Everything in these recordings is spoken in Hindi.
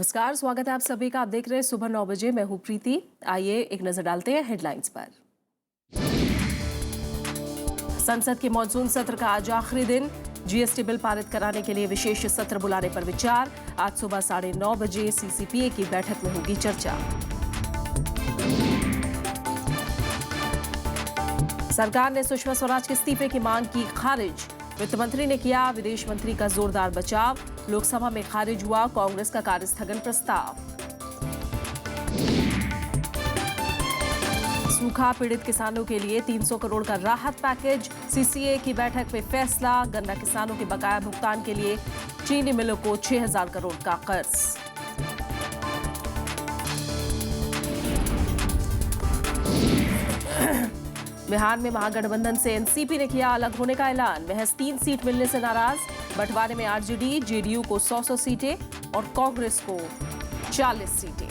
नमस्कार, स्वागत है आप सभी का। आप देख रहे हैं सुबह 9 बजे। मैं हूं प्रीति। आइए एक नजर डालते हैं हेडलाइंस पर। संसद के मॉनसून सत्र का आज आखिरी दिन। जीएसटी बिल पारित कराने के लिए विशेष सत्र बुलाने पर विचार। आज सुबह 9:30 बजे सीसीपीए की बैठक में होगी चर्चा। सरकार ने सुषमा स्वराज के इस्तीफे की मांग की खारिज। वित्त मंत्री ने किया विदेश मंत्री का जोरदार बचाव। लोकसभा में खारिज हुआ कांग्रेस का कार्यस्थगन प्रस्ताव। सूखा पीड़ित किसानों के लिए 300 करोड़ का राहत पैकेज। सीसीए की बैठक में फैसला। गन्ना किसानों के बकाया भुगतान के लिए चीनी मिलों को 6,000 करोड़ का कर्ज। बिहार में महागठबंधन से एनसीपी ने किया अलग होने का ऐलान। महज 3 सीट मिलने से नाराज। बंटवारे में आरजेडी जेडीयू को 100 सीटें और कांग्रेस को 40 सीटें।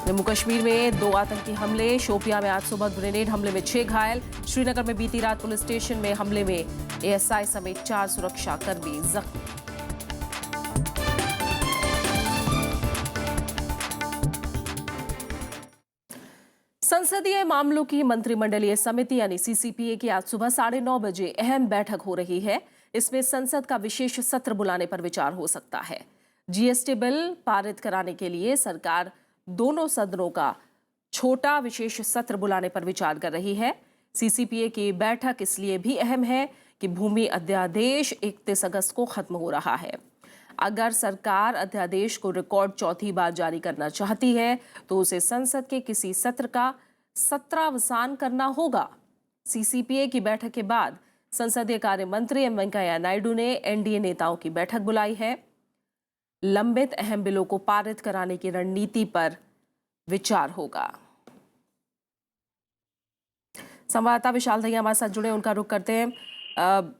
जम्मू कश्मीर में 2 आतंकी हमले। शोपियां में आज सुबह ग्रेनेड हमले में 6 घायल। श्रीनगर में बीती रात पुलिस स्टेशन में हमले में एएसआई समेत 4 सुरक्षाकर्मी जख्मी। संसदीय मामलों की मंत्रिमंडलीय समिति यानी सीसीपीए की आज सुबह 9:30 बजे अहम बैठक हो रही है। इसमें संसद का विशेष सत्र बुलाने पर विचार हो सकता है। जीएसटी बिल पारित कराने के लिए सरकार दोनों सदनों का छोटा विशेष सत्र बुलाने पर विचार कर रही है। सीसीपीए की बैठक इसलिए भी अहम है कि भूमि अध्यादेश 31 अगस्त को खत्म हो रहा है। अगर सरकार अध्यादेश को रिकॉर्ड चौथी बार जारी करना चाहती है तो उसे संसद के किसी सत्र का सत्रावसान करना होगा। सीसीपीए की बैठक के बाद संसदीय कार्य मंत्री एम वेंकैया नायडू ने एनडीए नेताओं की बैठक बुलाई है। लंबित अहम बिलों को पारित कराने की रणनीति पर विचार होगा। संवाददाता विशाल दहिया हमारे साथ जुड़े, उनका रुख करते हैं।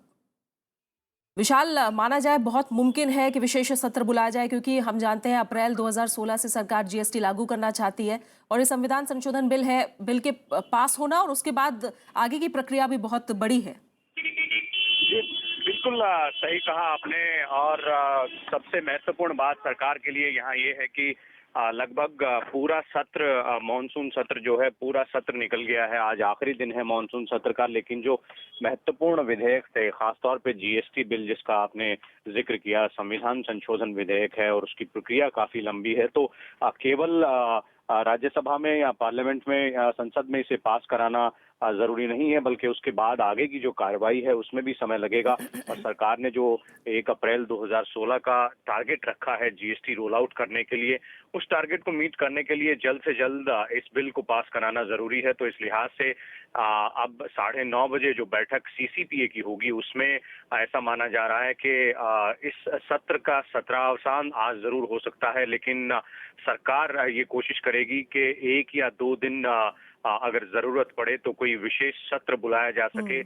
विशाल, माना जाए बहुत मुमकिन है कि विशेष सत्र बुलाया जाए, क्योंकि हम जानते हैं अप्रैल 2016 से सरकार जीएसटी लागू करना चाहती है और ये संविधान संशोधन बिल है। बिल के पास होना और उसके बाद आगे की प्रक्रिया भी बहुत बड़ी है। जी, बिल्कुल सही कहा आपने। और सबसे महत्वपूर्ण बात सरकार के लिए यहाँ ये है कि लगभग पूरा सत्र, मॉनसून सत्र जो है, पूरा सत्र निकल गया है। आज आखिरी दिन है मॉनसून सत्र का, लेकिन जो महत्वपूर्ण विधेयक थे, खासतौर पे जीएसटी बिल जिसका आपने जिक्र किया, संविधान संशोधन विधेयक है और उसकी प्रक्रिया काफी लंबी है। तो केवल राज्यसभा में या पार्लियामेंट में, संसद में इसे पास कराना जरूरी नहीं है, बल्कि उसके बाद आगे की जो कार्रवाई है उसमें भी समय लगेगा। और सरकार ने जो 1 अप्रैल 2016 का टारगेट रखा है जीएसटी रोल आउट करने के लिए, उस टारगेट को मीट करने के लिए जल्द से जल्द इस बिल को पास कराना जरूरी है। तो इस लिहाज से अब 9:30 बजे जो बैठक सीसीपीए की होगी, उसमें ऐसा माना जा रहा है कि इस सत्र का सत्रावसान आज जरूर हो सकता है, लेकिन सरकार ये कोशिश करेगी कि 1 या 2 दिन अगर जरूरत पड़े तो कोई विशेष सत्र बुलाया जा सके,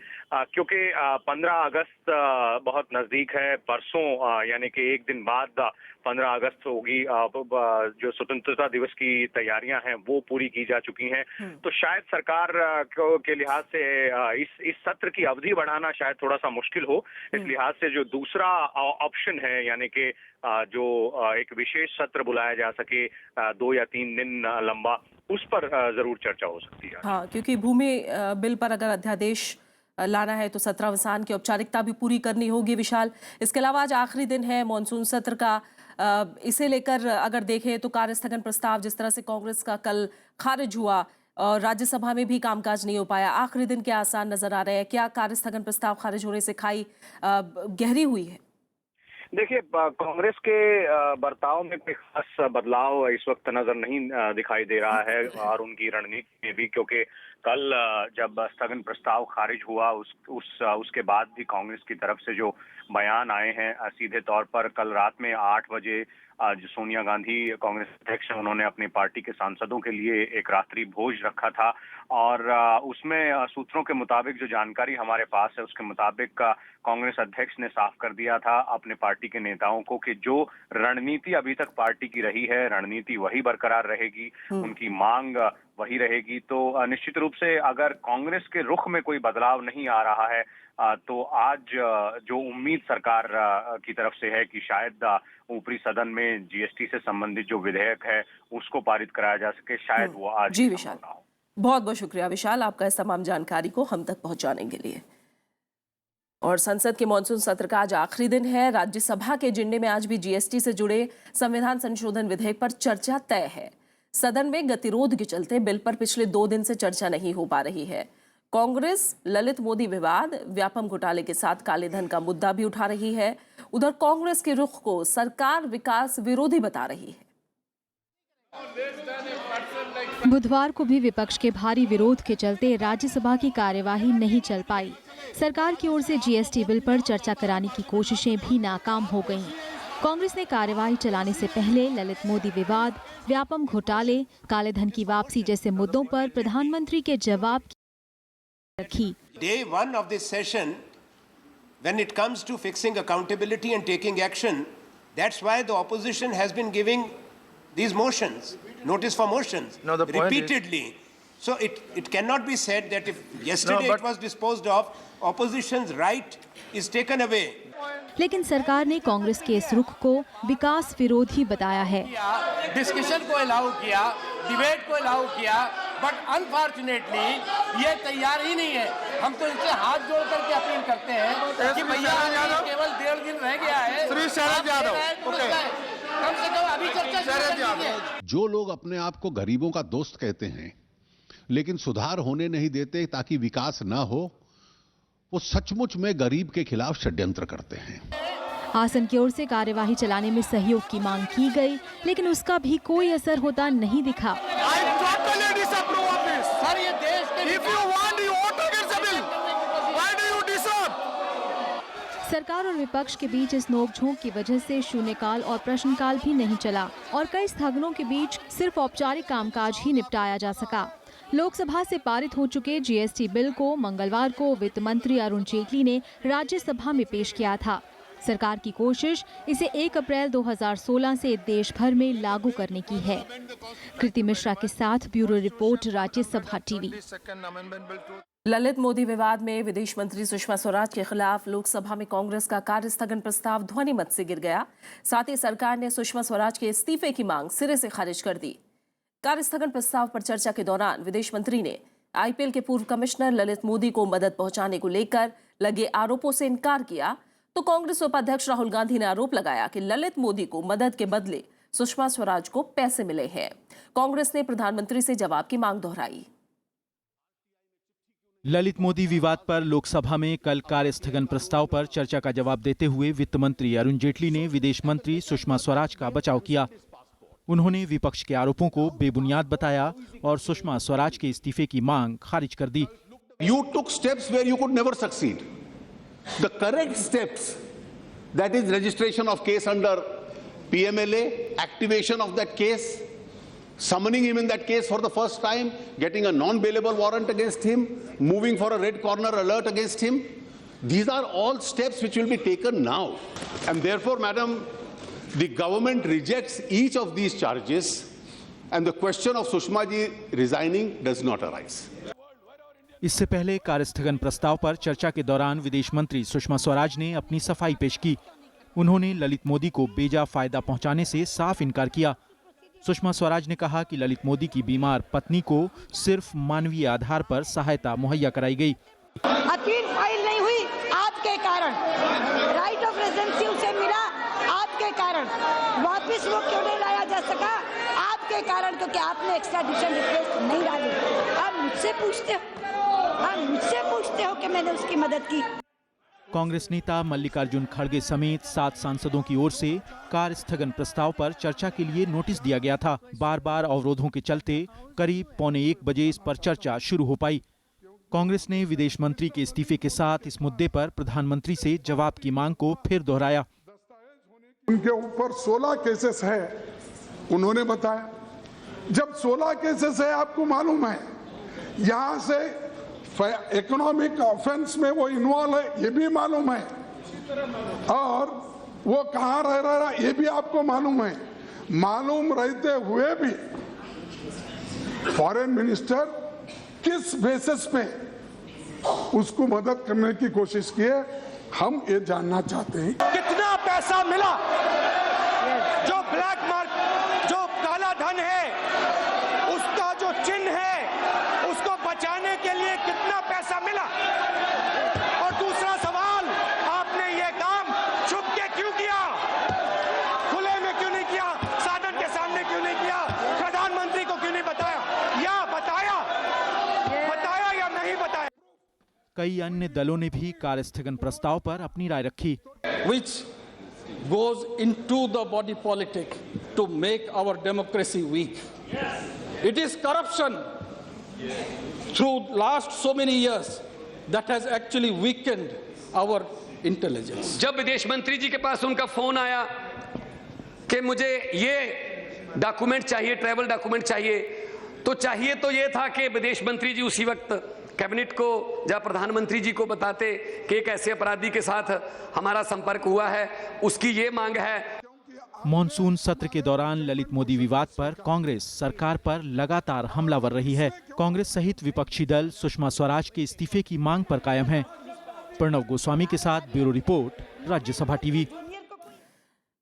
क्योंकि 15 अगस्त बहुत नजदीक है। परसों यानी कि एक दिन बाद 15 अगस्त होगी। जो स्वतंत्रता दिवस की तैयारियां हैं वो पूरी की जा चुकी हैं। तो शायद सरकार के लिहाज से इस सत्र की अवधि बढ़ाना शायद थोड़ा सा मुश्किल हो। इस लिहाज से जो दूसरा ऑप्शन है, यानी कि जो एक विशेष सत्र बुलाया जा सके 2 या 3 दिन लंबा, उस पर जरूर चर्चा हो सकती है। हाँ, क्योंकि भूमि बिल पर अगर अध्यादेश लाना है तो सत्रावसान की औपचारिकता भी पूरी करनी होगी। विशाल, इसके अलावा आज आखिरी दिन है मॉनसून सत्र का। इसे लेकर अगर देखें तो कार्यस्थगन प्रस्ताव जिस तरह से कांग्रेस का कल खारिज हुआ और राज्यसभा में भी कामकाज नहीं हो पाया, आखिरी दिन के आसार नजर आ रहे हैं। क्या कार्यस्थगन प्रस्ताव खारिज होने से खाई गहरी हुई है? देखिए, कांग्रेस के बर्ताव में कोई खास बदलाव इस वक्त नजर नहीं दिखाई दे रहा है, और उनकी रणनीति में भी, क्योंकि कल जब स्थगन प्रस्ताव खारिज हुआ उसके बाद भी कांग्रेस की तरफ से जो बयान आए हैं, सीधे तौर पर कल रात में 8 बजे जो सोनिया गांधी कांग्रेस अध्यक्ष हैं, उन्होंने अपनी पार्टी के सांसदों के लिए एक रात्रि भोज रखा था। और उसमें सूत्रों के मुताबिक, जो जानकारी हमारे पास है उसके मुताबिक, कांग्रेस अध्यक्ष ने साफ कर दिया था अपने पार्टी के नेताओं को कि जो रणनीति अभी तक पार्टी की रही है, रणनीति वही बरकरार रहेगी, उनकी मांग वही रहेगी। तो निश्चित रूप से अगर कांग्रेस के रुख में कोई बदलाव नहीं आ रहा है तो आज जो उम्मीद सरकार की तरफ से है कि शायद ऊपरी सदन में जीएसटी से संबंधित जो विधेयक है उसको पारित कराया जा सके, शायद वो आज जी विशाल, बहुत बहुत शुक्रिया विशाल आपका इस तमाम जानकारी को हम तक पहुंचाने के लिए। और संसद के मॉनसून सत्र का आज आखिरी दिन है। राज्यसभा के एजेंडे में आज भी जीएसटी से जुड़े संविधान संशोधन विधेयक पर चर्चा तय है। सदन में गतिरोध के चलते बिल पर पिछले 2 दिन से चर्चा नहीं हो पा रही है। कांग्रेस ललित मोदी विवाद, व्यापम घोटाले के साथ काले धन का मुद्दा भी उठा रही है। उधर कांग्रेस के रुख को सरकार विकास विरोधी बता रही है। बुधवार को भी विपक्ष के भारी विरोध के चलते राज्यसभा की कार्यवाही नहीं चल पाई। सरकार की ओर से जीएसटी बिल पर चर्चा कराने की कोशिशें भी नाकाम हो गईं। कांग्रेस ने कार्यवाही चलाने से पहले ललित मोदी विवाद, व्यापम घोटाले, काले धन की वापसी जैसे मुद्दों पर प्रधानमंत्री के जवाब रखी। Day one of this session, when it comes to fixing accountability and taking action, that's why the opposition has been giving these motions, notice for motions, repeatedly. So it cannot be said that if yesterday it was disposed of, opposition's right is taken away. लेकिन सरकार ने कांग्रेस के इस रुख को विकास विरोधी बताया है। डिस्कशन को अलाउ किया, डिबेट को अलाउ किया, बट अनफॉर्चुनेटली ये तैयार ही नहीं है। हम तो इनसे हाथ जोड़ करके अपील करते हैं कि भैया केवल 1.5 दिन रह गया है, कम से कम अभी चर्चा। जो लोग अपने आप को गरीबों का दोस्त कहते हैं लेकिन सुधार होने नहीं देते ताकि विकास ना हो, वो सचमुच में गरीब के खिलाफ षड्यंत्र करते हैं। आसन की ओर से कार्यवाही चलाने में सहयोग की मांग की गई, लेकिन उसका भी कोई असर होता नहीं दिखा। सरकार और विपक्ष के बीच इस नोकझोंक की वजह से शून्यकाल और प्रश्नकाल भी नहीं चला और कई स्थगनों के बीच सिर्फ औपचारिक कामकाज ही निपटाया जा सका। लोकसभा से पारित हो चुके जीएसटी बिल को मंगलवार को वित्त मंत्री अरुण जेटली ने राज्यसभा में पेश किया था। सरकार की कोशिश इसे 1 अप्रैल 2016 से देश भर में लागू करने की है। कृति मिश्रा के साथ bureau report, Rajya Sabha TV. Lalit Modi विवाद में विदेश मंत्री सुषमा स्वराज के खिलाफ लोकसभा में कांग्रेस का कार्य स्थगन प्रस्ताव ध्वनिमत से गिर गया। साथ ही सरकार ने सुषमा स्वराज के इस्तीफे की मांग सिरे से खारिज कर दी। कार्य स्थगन प्रस्ताव पर चर्चा के दौरान विदेश मंत्री ने आईपीएल के पूर्व कमिश्नर ललित मोदी को मदद पहुंचाने को लेकर लगे आरोपों से इनकार किया, तो कांग्रेस उपाध्यक्ष राहुल गांधी ने आरोप लगाया कि ललित मोदी को मदद के बदले सुषमा स्वराज को पैसे मिले हैं। कांग्रेस ने प्रधानमंत्री से जवाब की मांग दोहराई। ललित मोदी विवाद पर लोकसभा में कल कार्य स्थगन प्रस्ताव पर चर्चा का जवाब देते हुए वित्त मंत्री अरुण जेटली ने विदेश मंत्री सुषमा स्वराज का बचाव किया। उन्होंने विपक्ष के आरोपों को बेबुनियाद बताया और सुषमा स्वराज के इस्तीफे की मांग खारिज कर दी। You took steps where you could never succeed. The correct steps, that is registration of case under PMLA, activation of that case, summoning him in that case for the first time, getting a non-bailable warrant against him, moving for a red corner alert against him. These are all steps which will be taken now. And therefore, Madam, the government rejects each of these charges and the question of Sushma ji resigning does not arise. इससे पहले कार्यस्थगन प्रस्ताव पर चर्चा के दौरान विदेश मंत्री सुषमा स्वराज ने अपनी सफाई पेश की। उन्होंने ललित मोदी को बेजा फायदा पहुंचाने से साफ इनकार किया। सुषमा स्वराज ने कहा कि ललित मोदी की बीमार पत्नी को सिर्फ मानवीय आधार पर सहायता मुहैया कराई गई। अपील फाइल नहीं हुई आपके कारण, राइट ऑफ रेजिडेंसी उसे मिला आपके कारण, वापस वो क्यों नहीं लाया जा सका आपके कारण, क्योंकि आपने एक्स्ट्राडिशन रिक्वेस्ट नहीं डाली। आप मुझसे पूछते हो कि मैंने उसकी मदद की। कांग्रेस नेता मल्लिकार्जुन खड़गे समेत 7 सांसदों की ओर से कार्य स्थगन प्रस्ताव पर चर्चा के लिए नोटिस दिया गया था। बार बार अवरोधों के चलते करीब 1:45 बजे इस पर चर्चा शुरू हो पाई। कांग्रेस ने विदेश मंत्री के इस्तीफे के साथ इस मुद्दे पर प्रधानमंत्री से जवाब की मांग को फिर दोहराया। उनके ऊपर 16 केसेस है, उन्होंने बताया। जब 16 केसेस है, आपको मालूम है यहां से इकोनॉमिक ऑफेंस में वो इन्वॉल्व है, ये भी मालूम है, और वो कहां रह रहा है ये भी आपको मालूम है। मालूम रहते हुए भी फॉरेन मिनिस्टर किस बेसिस पे उसको मदद करने की कोशिश की है। हम ये जानना चाहते हैं कितना पैसा मिला, जो ब्लैक मार्केट, जो काला धन है, उसका जो चिन्ह है, उसको बचाने के लिए कितना पैसा मिला। और दूसरा सवाल, आपने ये काम छुप के क्यों किया, खुले में क्यों नहीं किया, साधन के सामने क्यों नहीं किया, प्रधानमंत्री को क्यों नहीं बताया, या बताया या नहीं बताया। कई अन्य दलों ने भी कार्यस्थगन प्रस्ताव पर अपनी राय रखी। Which goes into the body politic to make our democracy weak. It is corruption through last so many years that has actually weakened our intelligence. जब विदेश मंत्री जी के पास उनका फोन आया कि मुझे ये डॉक्यूमेंट चाहिए, ट्रैवल डॉक्यूमेंट चाहिए, तो ये था कि विदेश मंत्री जी उसी वक्त कैबिनेट को या प्रधानमंत्री जी को बताते कि एक ऐसे अपराधी के साथ हमारा संपर्क हुआ है, उसकी ये मांग है। मॉनसून सत्र के दौरान ललित मोदी विवाद पर कांग्रेस सरकार पर लगातार हमलावर रही है। कांग्रेस सहित विपक्षी दल सुषमा स्वराज के इस्तीफे की मांग पर कायम है। प्रणव गोस्वामी के साथ ब्यूरो रिपोर्ट, राज्यसभा टीवी।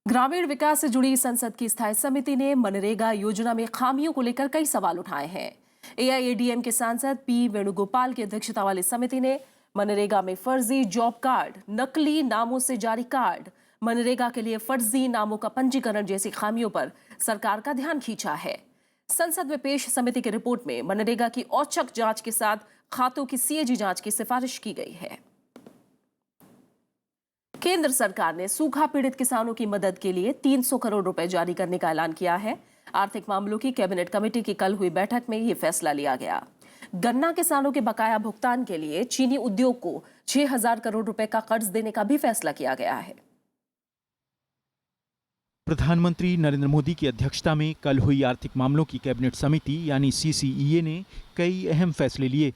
ग्रामीण विकास से जुड़ी संसद की स्थायी समिति ने मनरेगा योजना में खामियों को लेकर कई सवाल उठाए हैं। एआईएडीएम के सांसद पी वेणुगोपाल की अध्यक्षता वाली समिति ने मनरेगा में फर्जी जॉब कार्ड, नकली नामों से जारी कार्ड, मनरेगा के लिए फर्जी नामों का पंजीकरण जैसी खामियों पर सरकार का ध्यान खींचा है। संसद में पेश समिति की रिपोर्ट में मनरेगा की औचक जांच के साथ खातों की सीएजी जांच की सिफारिश की गई है। केंद्र सरकार ने सूखा पीड़ित किसानों की मदद के लिए 300 करोड़ रुपए जारी करने का ऐलान किया है। आर्थिक मामलों की कैबिनेट कमेटी की कल हुई बैठक में यह फैसला लिया गया। गन्ना किसानों के बकाया भुगतान के लिए चीनी उद्योग को 6000 करोड़ रुपए का कर्ज देने का भी फैसला किया गया है। प्रधानमंत्री नरेंद्र मोदी की अध्यक्षता में कल हुई आर्थिक मामलों की कैबिनेट समिति यानी सीसीईए ने कई अहम फैसले लिए।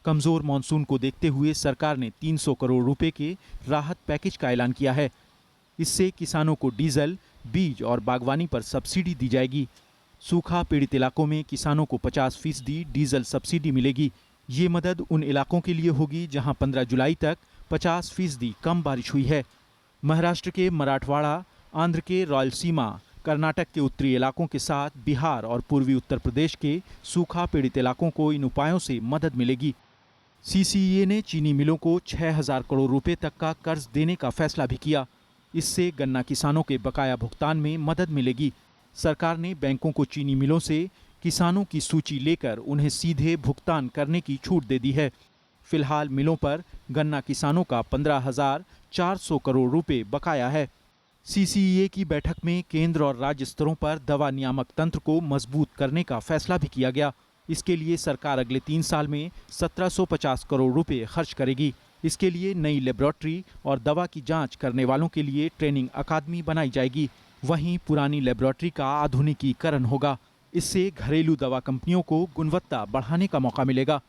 कमजोर मानसून को देखते हुए सरकार ने 300 करोड़ रुपए के राहत पैकेज का ऐलान किया है। इससे किसानों को डीजल, बीज और बागवानी पर सब्सिडी दी जाएगी। सूखा पीड़ित इलाकों में किसानों को 50% डीजल सब्सिडी मिलेगी। ये मदद उन इलाकों के लिए होगी जहां 15 जुलाई तक 50% कम बारिश हुई है। महाराष्ट्र के मराठवाड़ा, आंध्र के रायलसीमा, कर्नाटक के उत्तरी इलाकों के साथ बिहार और पूर्वी उत्तर प्रदेश के सूखा पीड़ित इलाकों को इन उपायों से मदद मिलेगी। सीसीईए ने चीनी मिलों को 6000 करोड़ रुपए तक का कर्ज देने का फैसला भी किया। इससे गन्ना किसानों के बकाया भुगतान में मदद मिलेगी। सरकार ने बैंकों को चीनी मिलों से किसानों की सूची लेकर उन्हें सीधे भुगतान करने की छूट दे दी है। फिलहाल मिलों पर गन्ना किसानों का 15,400 करोड़ रुपए बकाया है। सीसीईए की बैठक में केंद्र और राज्य स्तरों पर दवा नियामक तंत्र को मजबूत करने का फैसला भी किया गया। इसके लिए सरकार अगले 3 साल में 1750 करोड़ रुपए खर्च करेगी। इसके लिए नई लेबोरेटरी और दवा की जांच करने वालों के लिए ट्रेनिंग अकादमी बनाई जाएगी। वहीं पुरानी लेबोरेटरी का आधुनिकीकरण होगा। इससे घरेलू दवा कंपनियों को गुणवत्ता बढ़ाने का मौका मिलेगा।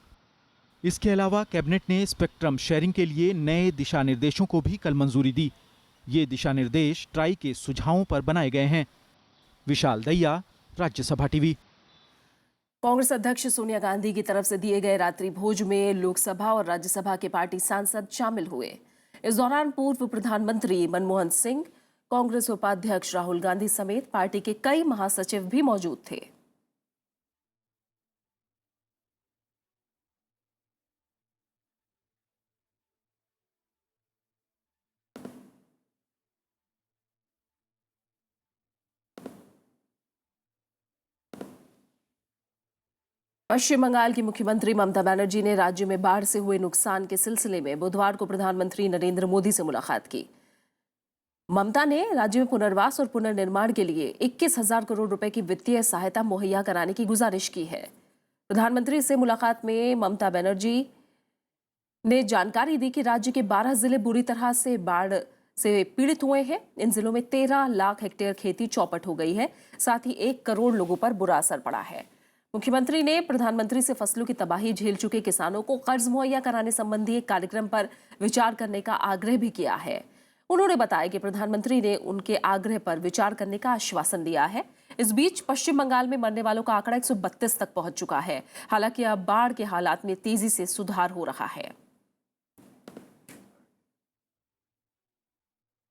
इसके अलावा कैबिनेट ने स्पेक्ट्रम शेयरिंग के लिए नए दिशा निर्देशों को भी कल मंजूरी दी। ये दिशा निर्देश ट्राई के सुझावों पर बनाए गए हैं। विशाल दैया, राज्यसभा टीवी। कांग्रेस अध्यक्ष सोनिया गांधी की तरफ से दिए गए रात्रि भोज में लोकसभा और राज्यसभा के पार्टी सांसद शामिल हुए। इस दौरान पूर्व प्रधानमंत्री मनमोहन सिंह, कांग्रेस उपाध्यक्ष राहुल गांधी समेत पार्टी के कई महासचिव भी मौजूद थे। पश्चिम बंगाल की मुख्यमंत्री ममता बनर्जी ने राज्य में बाढ़ से हुए नुकसान के सिलसिले में बुधवार को प्रधानमंत्री नरेंद्र मोदी से मुलाकात की। ममता ने राज्य में पुनर्वास और पुनर्निर्माण के लिए 21,000 करोड़ रुपए की वित्तीय सहायता मुहैया कराने की गुजारिश की है। प्रधानमंत्री से मुलाकात में ममता बनर्जी ने जानकारी दी कि राज्य के 12 जिले बुरी तरह से बाढ़ से पीड़ित हुए हैं। इन जिलों में 13 लाख हेक्टेयर खेती चौपट हो गई है। साथ ही 1 करोड़ लोगों पर बुरा असर पड़ा है। मुख्यमंत्री ने प्रधानमंत्री से फसलों की तबाही झेल चुके किसानों को कर्ज मुहैया कराने संबंधी एक कार्यक्रम पर विचार करने का आग्रह भी किया है। उन्होंने बताया कि प्रधानमंत्री ने उनके आग्रह पर विचार करने का आश्वासन दिया है। इस बीच पश्चिम बंगाल में मरने वालों का आंकड़ा 132 तक पहुंच चुका है। हालांकि अब बाढ़ के हालात में तेजी से सुधार हो रहा है।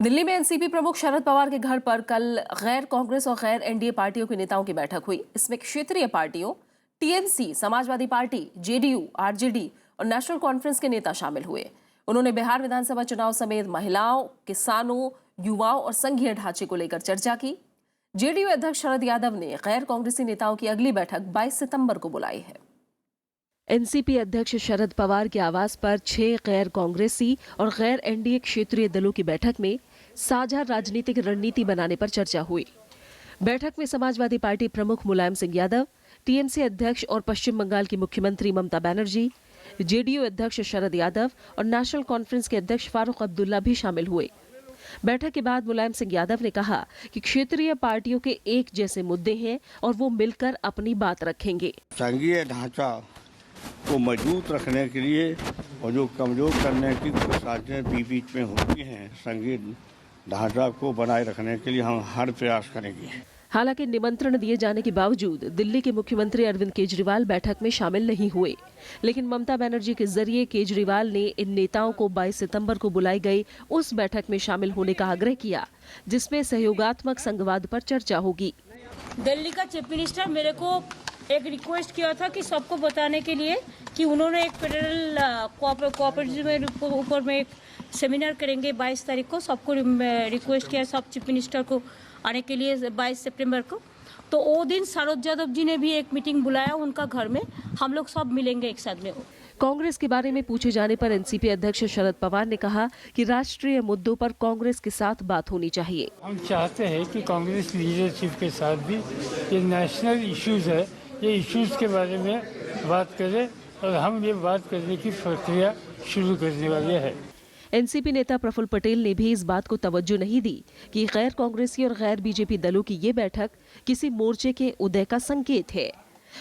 दिल्ली में एनसीपी प्रमुख शरद पवार के घर पर कल गैर कांग्रेस और गैर एनडीए पार्टियों के नेताओं की बैठक हुई। इसमें क्षेत्रीय पार्टियों TMC, Samajwadi party, JDU, RJD और नेशनल कॉन्फ्रेंस के नेता शामिल हुए। उन्होंने बिहार विधानसभा चुनाव समेत महिलाओं, किसानों, युवाओं और संघीय ढांचे को लेकर चर्चा की। जेडीयू अध्यक्ष शरद यादव ने गैर कांग्रेसी नेताओं की अगली बैठक 22 सितंबर को बुलाई है। एनसीपी अध्यक्ष शरद पवार के आवास पर 6 गैर कांग्रेसी और गैर एनडीए क्षेत्रीय दलों की बैठक में साझा राजनीतिक रणनीति बनाने पर चर्चा हुई। बैठक में समाजवादी पार्टी प्रमुख मुलायम सिंह यादव, टीएमसी अध्यक्ष और पश्चिम बंगाल की मुख्यमंत्री ममता बनर्जी, जेडीयू अध्यक्ष शरद यादव और नेशनल कॉन्फ्रेंस के अध्यक्ष फारूक अब्दुल्ला भी शामिल हुए। बैठक के बाद मुलायम सिंह यादव ने कहा कि क्षेत्रीय पार्टियों के एक जैसे मुद्दे हैं और वो मिलकर अपनी बात रखेंगे। संघीय ढांचा को मजबूत रखने के लिए और जो कमजोर करने की कोशिशें बीच में होती हैं, संघीय ढांचा को बनाए रखने के लिए हम हर प्रयास करेंगे। हालांकि निमंत्रण दिए जाने के बावजूद दिल्ली के मुख्यमंत्री अरविंद केजरीवाल बैठक में शामिल नहीं हुए, लेकिन ममता बनर्जी के जरिए केजरीवाल ने इन नेताओं को 22 सितंबर को बुलाई गई उस बैठक में शामिल होने का आग्रह किया, जिसमें सहयोगात्मक संघवाद पर चर्चा होगी। दिल्ली का चीफ मिनिस्टर मेरे को एक रिक्वेस्ट किया था कि सबको बताने के लिए कि उन्होंने एक फेडरल कोऑपरेटिव के ऊपर में एक सेमिनार करेंगे 22 तारीख को। सबको रिक्वेस्ट किया सब चीफ मिनिस्टर को आने के लिए 22 सितंबर को। तो वो दिन शरद यादव जी ने भी एक मीटिंग बुलाया उनका घर में, हम लोग सब मिलेंगे एक साथ में। कांग्रेस के बारे में पूछे जाने पर एनसीपी अध्यक्ष शरद पवार ने कहा कि राष्ट्रीय मुद्दों पर कांग्रेस के साथ बात होनी चाहिए। हम चाहते हैं कि कांग्रेस लीडरशिप के साथ भी ये नेशनल इश्यूज है, ये इश्यूज के बारे में बात करें और हम ये बात करने की प्रक्रिया शुरू करने वाले हैं। एनसीपी नेता प्रफुल्ल पटेल ने भी इस बात को तवज्जो नहीं दी कि गैर कांग्रेसी और गैर बीजेपी दलों की ये बैठक किसी मोर्चे के उदय का संकेत है।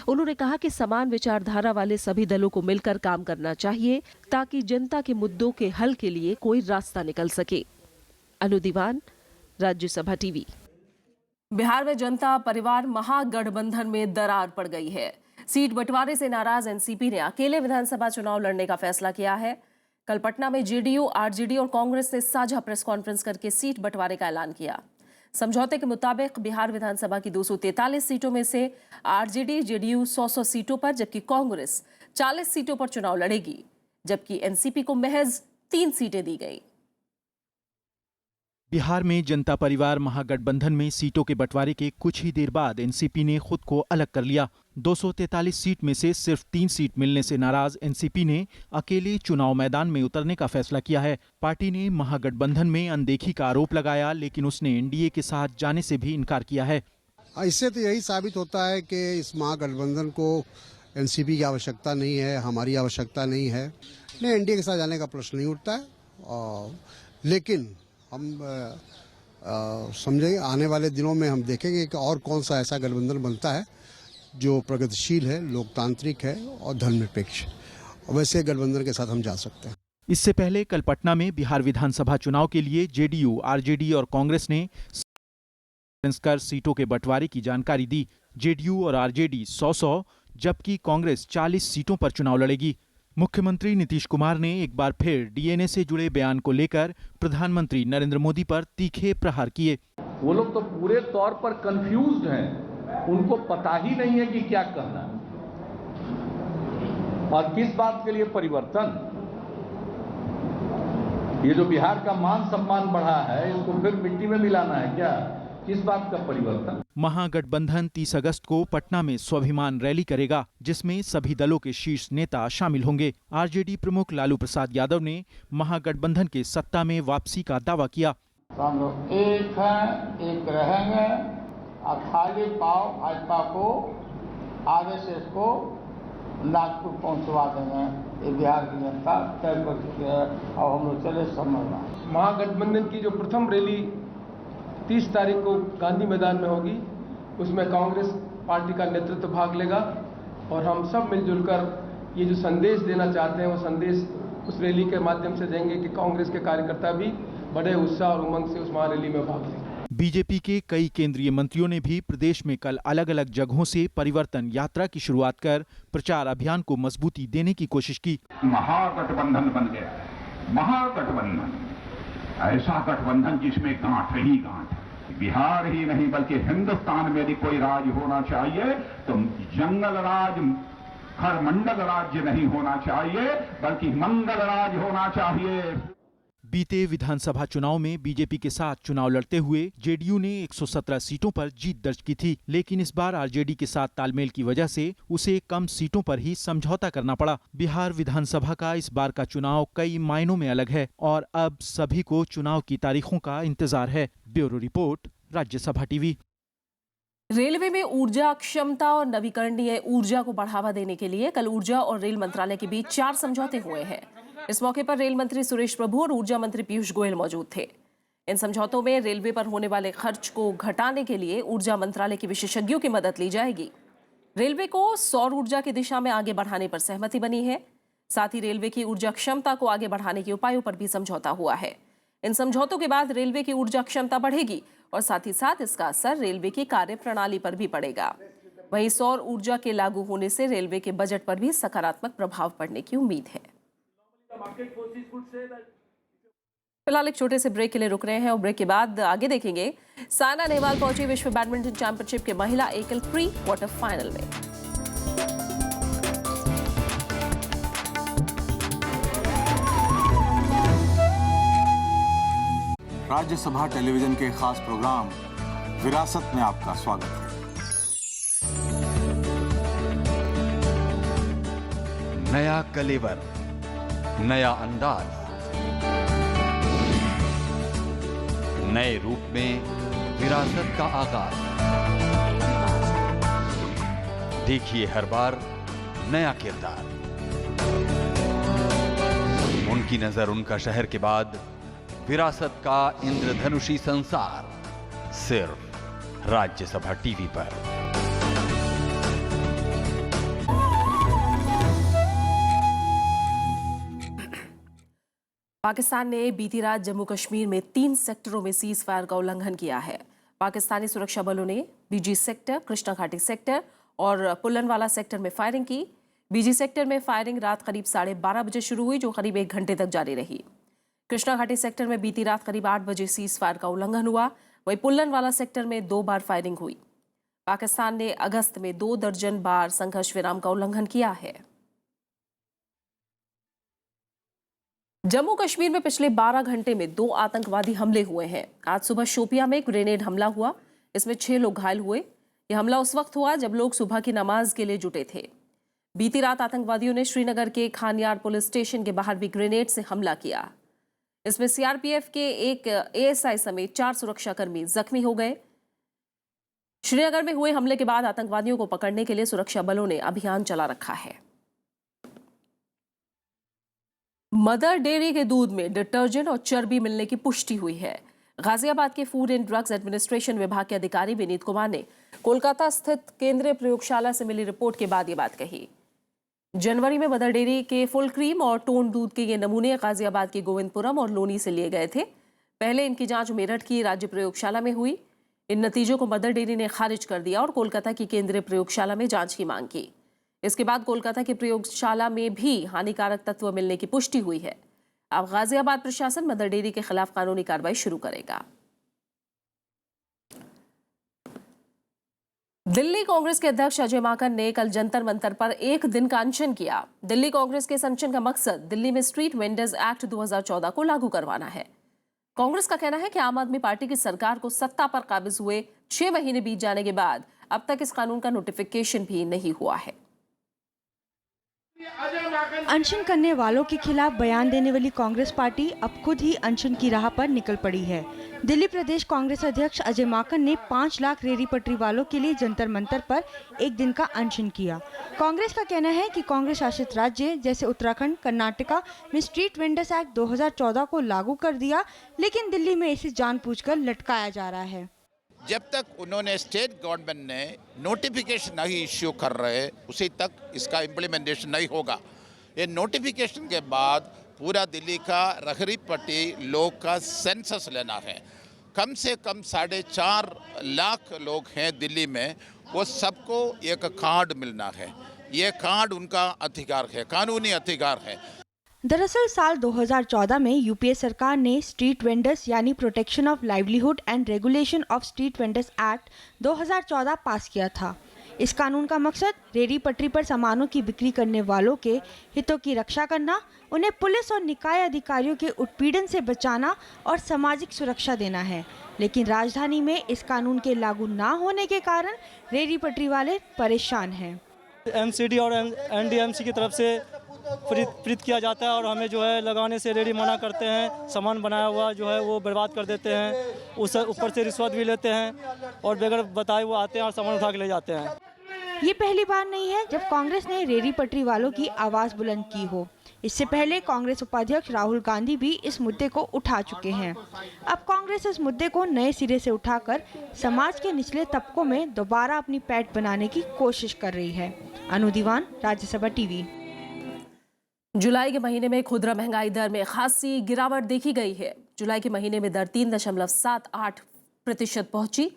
उन्होंने कहा कि समान विचारधारा वाले सभी दलों को मिलकर काम करना चाहिए ताकि जनता के मुद्दों के हल के लिए कोई रास्ता निकल सके। अनु दीवान, राज्यसभा टीवी। बिहार में जनता परिवार महागठबंधन में दरार पड़ गई है। सीट बंटवारे से नाराज एनसीपी ने अकेले विधानसभा चुनाव लड़ने का फैसला किया है। कल पटना में जेडीयू, आरजेडी और कांग्रेस ने साझा प्रेस कॉन्फ्रेंस करके सीट बंटवारे का ऐलान किया। समझौते के मुताबिक बिहार विधानसभा की 243 सीटों में से आरजेडी, जेडीयू 100 सीटों पर जबकि कांग्रेस 40 सीटों पर चुनाव लड़ेगी, जबकि एनसीपी को महज 3 सीटें दी गई। बिहार में जनता परिवार महागठबंधन में सीटों के बंटवारे के कुछ ही देर बाद एनसीपी ने खुद को अलग कर लिया। 243 सीट में से सिर्फ 3 सीट मिलने से नाराज एनसीपी ने अकेले चुनाव मैदान में उतरने का फैसला किया है। पार्टी ने महागठबंधन में अनदेखी का आरोप लगाया, लेकिन उसने एनडीए के साथ जाने से भी इनकार किया है। इससे तो यही साबित होता है कि इस महागठबंधन को एनसीपी की आवश्यकता नहीं है, हमारी आवश्यकता नहीं है। नहीं, एनडीए के साथ जाने का प्रश्न नहीं उठता है। लेकिन हम समझेंगे आने वाले दिनों में हम देखेंगे कि और कौन सा ऐसा गठबंधन बनता है जो प्रगतिशील है, लोकतांत्रिक है और धर्मनिरपेक्ष। वैसे गठबंधन के साथ हम जा सकते हैं। इससे पहले कल पटना में बिहार विधानसभा चुनाव के लिए जेडीयू, आरजेडी और कांग्रेस ने कर सीटों के बंटवारे की जानकारी दी। जेडीयू और आरजेडी 100 जबकि कांग्रेस 40 सीटों पर चुनाव लड़ेगी। मुख्यमंत्री नीतीश कुमार ने एक बार फिर डीएनए से जुड़े बयान को लेकर प्रधानमंत्री नरेंद्र मोदी पर तीखे प्रहार किए। वो लोग तो पूरे तौर पर कंफ्यूज्ड हैं, उनको पता ही नहीं है कि क्या कहना है और किस बात के लिए परिवर्तन। ये जो बिहार का मान सम्मान बढ़ा है, इसको फिर मिट्टी में मिलाना है क्या? किस बात का परिवर्तन? महागठबंधन 30 अगस्त को पटना में स्वाभिमान रैली करेगा, जिसमें सभी दलों के शीर्ष नेता शामिल होंगे। आरजेडी प्रमुख लालू प्रसाद यादव ने महागठबंधन के सत्ता में वापसी का दावा किया। हम लोग एक हैं, एक रहेंगे और खाली पाव भाजपा को, आरएसएस को नागपुर पहुंचवा देंगे। ये बिहार की जनता तय कर चुकी है और हम लोग चले समझना। महागठबंधन की जो प्रथम रैली 30 तारीख को गांधी मैदान में होगी, उसमें कांग्रेस पार्टी का नेतृत्व भाग लेगा और हम सब मिलजुल कर ये जो संदेश देना चाहते हैं वो संदेश उस रैली के माध्यम से देंगे कि कांग्रेस के कार्यकर्ता भी बड़े उत्साह और उमंग से उस महारैली में भाग लेंगे। बीजेपी के कई केंद्रीय मंत्रियों ने भी प्रदेश में कल अलग अलग जगहों से परिवर्तन यात्रा की शुरुआत कर प्रचार अभियान को मजबूती देने की कोशिश की। महागठबंधन बन गया है, महागठबंधन ऐसा गठबंधन जिसमें गांठ ही गांठ, बिहार ही नहीं बल्कि हिंदुस्तान में भी कोई राज होना चाहिए तो जंगल राज, खरमंडल राज्य नहीं होना चाहिए बल्कि मंगल राज होना चाहिए। बीते विधानसभा चुनाव में बीजेपी के साथ चुनाव लड़ते हुए जेडीयू ने 117 सीटों पर जीत दर्ज की थी, लेकिन इस बार आरजेडी के साथ तालमेल की वजह से उसे कम सीटों पर ही समझौता करना पड़ा। बिहार विधानसभा का इस बार का चुनाव कई मायनों में अलग है और अब सभी को चुनाव की तारीखों का इंतजार है। Bureau report, Rajya Sabha TV. Railway में ऊर्जा क्षमता और नवीकरणीय ऊर्जा को बढ़ावा देने के लिए कल ऊर्जा और रेल मंत्रालय के बीच 4 समझौते हुए हैं। इस मौके पर रेल मंत्री सुरेश प्रभु और ऊर्जा मंत्री पीयूष गोयल मौजूद थे। इन समझौतों में रेलवे पर होने वाले खर्च को घटाने के लिए ऊर्जा मंत्रालय के विशेषज्ञों की मदद ली जाएगी। रेलवे को सौर ऊर्जा की दिशा में आगे बढ़ाने पर सहमति बनी है। साथ ही रेलवे की ऊर्जा क्षमता को आगे बढ़ाने के उपायों पर भी समझौता हुआ है। इन समझौतों के बाद रेलवे की ऊर्जा क्षमता बढ़ेगी और साथ ही साथ इसका असर रेलवे की कार्य प्रणाली पर भी पड़ेगा। वहीं सौर ऊर्जा के लागू होने से रेलवे के बजट पर भी सकारात्मक प्रभाव पड़ने की उम्मीद है। फिलहाल एक छोटे से ब्रेक के लिए रुक रहे हैं और ब्रेक के बाद आगे देखेंगे। सायना नेहवाल पहुंची विश्व बैडमिंटन चैंपियनशिप के महिला एकल प्री क्वार्टर फाइनल में। राज्यसभा टेलीविजन के खास प्रोग्राम विरासत में आपका स्वागत है। नया कलेवर, नया अंदाज, नए रूप में विरासत का आगाज। देखिए हर बार नया किरदार। उनकी नजर उनका शहर के बाद विरासत का इंद्रधनुषी संसार, सिर्फ राज्यसभा टीवी पर। पाकिस्तान ने बीती रात जम्मू कश्मीर में 3 सेक्टरों में सीज फायर का उल्लंघन किया है। पाकिस्तानी सुरक्षा बलों ने बीजी सेक्टर, कृष्णा घाटी सेक्टर और पुल्लनवाला सेक्टर में फायरिंग की। बीजी सेक्टर में फायरिंग रात करीब 12:30 बजे शुरू हुई, जो करीब 1 घंटे तक जारी रही। कृष्णा घाटी सेक्टर में बीती रात करीब 8 बजे सीज फायर का उल्लंघन हुआ। वहीं पुल्लनवाला सेक्टर में 2 बार फायरिंग हुई। पाकिस्तान ने अगस्त में 2 दर्जन बार संघर्ष विराम का उल्लंघन किया है। जम्मू कश्मीर में पिछले 12 घंटे में 2 आतंकवादी हमले हुए हैं। आज सुबह शोपियां में ग्रेनेड हमला हुआ, इसमें 6 लोग घायल हुए। यह हमला उस वक्त हुआ जब लोग सुबह की नमाज के लिए जुटे थे। बीती रात आतंकवादियों ने श्रीनगर के खानियार पुलिस स्टेशन के बाहर भी ग्रेनेड से हमला किया। इसमें सीआरपीएफ के एक एएसआई समेत 4 सुरक्षाकर्मी जख्मी हो गए। श्रीनगर में हुए हमले के बाद आतंकवादियों को पकड़ने के लिए सुरक्षा बलों ने अभियान चला रखा है। मदर डेयरी के दूध में डिटर्जेंट और चर्बी मिलने की पुष्टि हुई है। गाजियाबाद के फूड एंड ड्रग्स एडमिनिस्ट्रेशन विभाग के अधिकारी विनीत कुमार ने कोलकाता स्थित केंद्रीय प्रयोगशाला से मिली रिपोर्ट के बाद ये बात कही। जनवरी में मदर डेयरी के फुल क्रीम और टोन दूध के ये नमूने गाजियाबाद के गोविंदपुरम और लोनी से लिए गए थे। पहले इनकी जांच मेरठ की राज्य प्रयोगशाला में हुई। इन नतीजों को मदर डेयरी ने खारिज कर दिया और कोलकाता की केंद्रीय प्रयोगशाला में जांच की मांग की। इसके बाद कोलकाता की प्रयोगशाला में भी हानिकारक तत्व मिलने की पुष्टि हुई है। अब गाजियाबाद प्रशासन मदर डेयरी के खिलाफ कानूनी कार्रवाई शुरू करेगा। दिल्ली कांग्रेस के अध्यक्ष अजय माकन ने कल जंतर मंतर पर 1 दिन का अनशन किया। दिल्ली कांग्रेस के इस अनशन का मकसद दिल्ली में स्ट्रीट वेंडर्स एक्ट 2014 को लागू करवाना है। कांग्रेस का कहना है कि आम आदमी पार्टी की सरकार को सत्ता पर काबिज हुए 6 महीने बीत जाने के बाद अब तक इस कानून का नोटिफिकेशन भी नहीं हुआ है। अनशन करने वालों के खिलाफ बयान देने वाली कांग्रेस पार्टी अब खुद ही अनशन की राह पर निकल पड़ी है। दिल्ली प्रदेश कांग्रेस अध्यक्ष अजय माकन ने 5 लाख रेहड़ी पटरी वालों के लिए जंतर मंतर पर 1 दिन का अनशन किया। कांग्रेस का कहना है कि कांग्रेस शासित राज्य जैसे उत्तराखंड, कर्नाटका में स्ट्रीट वेंडर्स एक्ट 2014 को लागू कर दिया, लेकिन दिल्ली में इसे जानबूझकर लटकाया जा रहा है। जब तक उन्होंने स्टेट गवर्नमेंट ने नोटिफिकेशन नहीं इश्यू कर रहे उसी तक इसका इम्प्लीमेंटेशन नहीं होगा। ये नोटिफिकेशन के बाद पूरा दिल्ली का रहरी पट्टी लोग का सेंसस लेना है। कम से कम 4.5 लाख लोग हैं दिल्ली में, वो सबको एक कार्ड मिलना है। ये कार्ड उनका अधिकार है, कानूनी अधिकार है। दरअसल साल 2014 में यूपीए सरकार ने स्ट्रीट वेंडर्स यानी protection of livelihood and regulation of street vendors act 2014 पास किया था। इस कानून का मकसद रेहड़ी पटरी पर सामानों की बिक्री करने वालों के हितों की रक्षा करना, उन्हें पुलिस और निकाय अधिकारियों के उत्पीड़न से बचाना और सामाजिक सुरक्षा देना है। लेकिन राजधानी में इस कानून के लागू ना होने के कारण रेहड़ी पटरी वाले परेशान हैं। एमसीडी और एनडीएमसी की तरफ से प्रीत किया जाता है और हमें जो है लगाने से रेडी मना करते हैं। सामान बनाया हुआ जो है वो बर्बाद कर देते हैं, उस ऊपर से रिश्वत भी लेते हैं और बगैर बताए वो आते हैं और सामान उठा के ले जाते हैं। ये पहली बार नहीं है जब कांग्रेस ने रेहड़ी पटरी वालों की आवाज बुलंद की हो। इससे पहले कांग्रेस उपाध्यक्ष राहुल गांधी भी इस मुद्दे को उठा चुके हैं। अब कांग्रेस इस मुद्दे को नए सिरे से उठाकर समाज के निचले तबकों में दोबारा अपनी पैठ बनाने की कोशिश कर रही है। अनु दीवान, राज्यसभा टीवी। जुलाई के महीने में खुदरा महंगाई दर में खासी गिरावट देखी गई है। जुलाई के महीने में दर 3.78% पहुंची,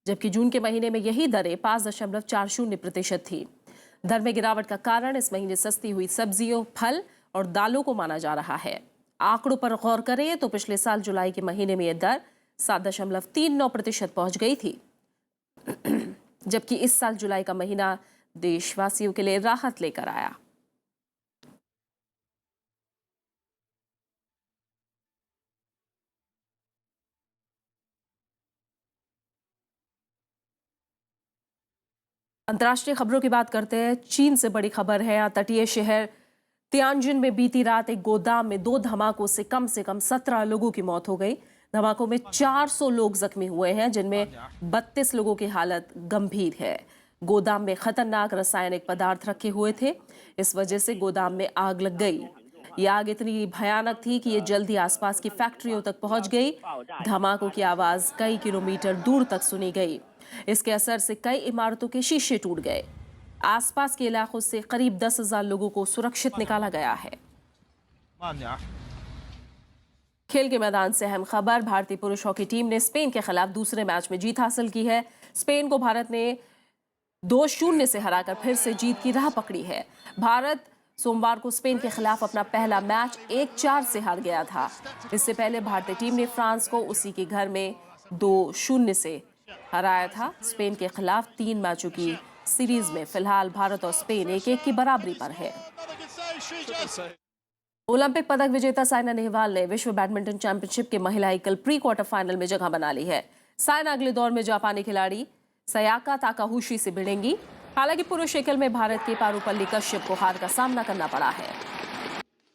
जबकि जून के महीने में यही दरें 5.40% थी। दर में गिरावट का कारण इस महीने सस्ती हुई सब्जियों, फल और दालों को माना जा रहा है। आंकड़ों पर गौर करें तो पिछले साल जुलाई के महीने में यह दर 7.39% पहुंच गई थी, जबकि इस साल जुलाई का महीना देशवासियों के लिए राहत लेकर आया। अंतर्राष्ट्रीय खबरों की बात करते हैं। चीन से बड़ी खबर है। तटीय शहर तियानजिन में बीती रात एक गोदाम में 2 धमाकों से कम 17 लोगों की मौत हो गई। धमाकों में 400 लोग जख्मी हुए हैं, जिनमें 32 लोगों की हालत गंभीर है। गोदाम में खतरनाक रासायनिक पदार्थ रखे हुए थे, इस वजह से गोदाम में आग लग गई। ये आग इतनी भयानक थी कि ये जल्दी आसपास की फैक्ट्रियों तक पहुंच गई। धमाकों की आवाज कई किलोमीटर दूर तक सुनी गई। इसके असर से कई इमारतों के शीशे टूट गए। आसपास के इलाकों से करीब 10,000 लोगों को सुरक्षित निकाला गया है। खेल के मैदान से अहम खबर। भारतीय पुरुष हॉकी टीम ने स्पेन के खिलाफ दूसरे मैच में जीत हासिल की है। स्पेन को भारत ने 2-0 से हराकर फिर से जीत की राह पकड़ी है। भारत सोमवार को स्पेन के खिलाफ अपना पहला मैच 1-4 से हार गया था। इससे पहले भारतीय टीम ने फ्रांस को उसी के घर में 2-0 से हराया था। स्पेन के खिलाफ 3 मैचों की सीरीज में फिलहाल भारत और स्पेन 1-1 की बराबरी पर है। ओलंपिक पदक विजेता साइना नेहवाल ने विश्व बैडमिंटन चैंपियनशिप के महिला एकल प्री क्वार्टर फाइनल में जगह बना ली है। साइना अगले दौर में जापानी खिलाड़ी सयाका ताकाहुशी से भिड़ेंगी। हालांकि पुरुष एकल में भारत के पारुपल्ली कश्यप को हार का सामना करना पड़ा है।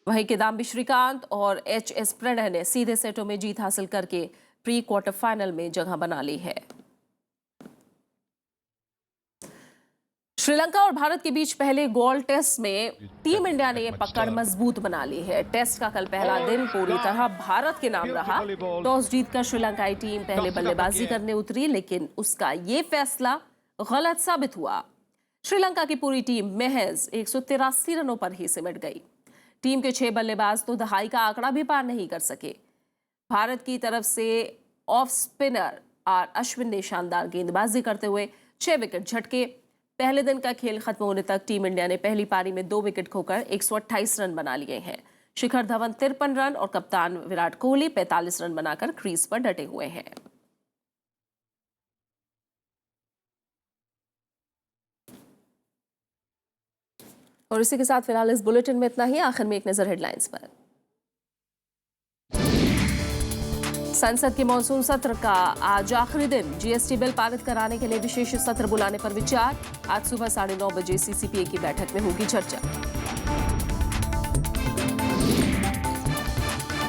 वहीं किदाम्बी श्रीकांत और HS प्रणय ने सीधे सेटों में जीत हासिल करके प्री क्वार्टर फाइनल में जगह बना ली है। श्रीलंका और भारत के बीच पहले गोल्ड टेस्ट में टीम इंडिया ने पकड़ मजबूत बना ली है। टेस्ट का कल पहला दिन पूरी तरह भारत के नाम रहा। टॉस जीतकर श्रीलंकाई टीम पहले बल्लेबाजी करने उतरी, लेकिन उसका ये फैसला गलत साबित हुआ। श्रीलंका की पूरी टीम महज 183 रनों पर ही सिमट गई। टीम के 6 बल्लेबाज तो दहाई का आंकड़ा भी पार नहीं कर सके। भारत की तरफ से ऑफ स्पिनर आर अश्विन ने शानदार गेंदबाजी करते हुए 6 विकेट झटके। पहले दिन का खेल खत्म होने तक टीम इंडिया ने पहली पारी में 2 विकेट खोकर 128 रन बना लिए हैं। शिखर धवन 53 रन और कप्तान विराट कोहली 45 रन बनाकर क्रीज पर डटे हुए हैं। और इसी के साथ फिलहाल इस बुलेटिन में इतना ही। आखिर में एक नजर हेडलाइंस पर। संसद के मॉनसून सत्र का आज आखिरी दिन। जीएसटी बिल पारित कराने के लिए विशेष सत्र बुलाने पर विचार। आज सुबह 9:30 बजे सीसीपीए की बैठक में होगी चर्चा।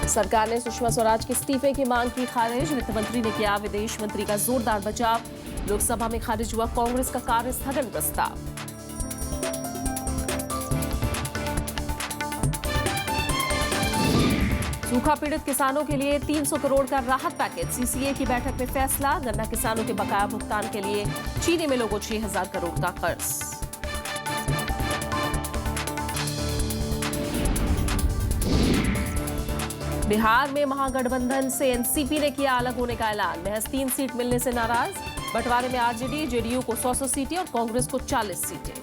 सरकार ने सुषमा स्वराज के इस्तीफे की मांग की खारिज। वित्त मंत्री ने किया विदेश मंत्री का जोरदार बचाव। लोकसभा में खारिज हुआ कांग्रेस का कार्य स्थगन प्रस्ताव। सूखा पीड़ित किसानों के लिए 300 करोड़ का राहत पैकेज। सीसीए की बैठक में फैसला। गन्ना किसानों के बकाया भुगतान के लिए चीनी मिलों को 6,000 करोड़ का कर्ज। बिहार में महागठबंधन से एनसीपी ने किया अलग होने का ऐलान। महज 3 सीट मिलने से नाराज। बंटवारे में आरजेडी, जेडीयू को 100 सीटें और कांग्रेस को 40 सीटें।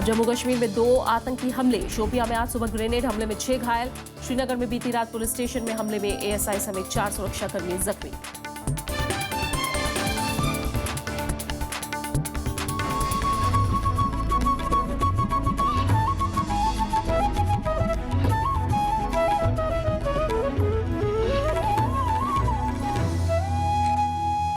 जम्मू कश्मीर में 2 आतंकी हमले। शोपियां में आज सुबह ग्रेनेड हमले में 6 घायल। श्रीनगर में बीती रात पुलिस स्टेशन में हमले में एएसआई समेत 4 सुरक्षाकर्मी जख्मी।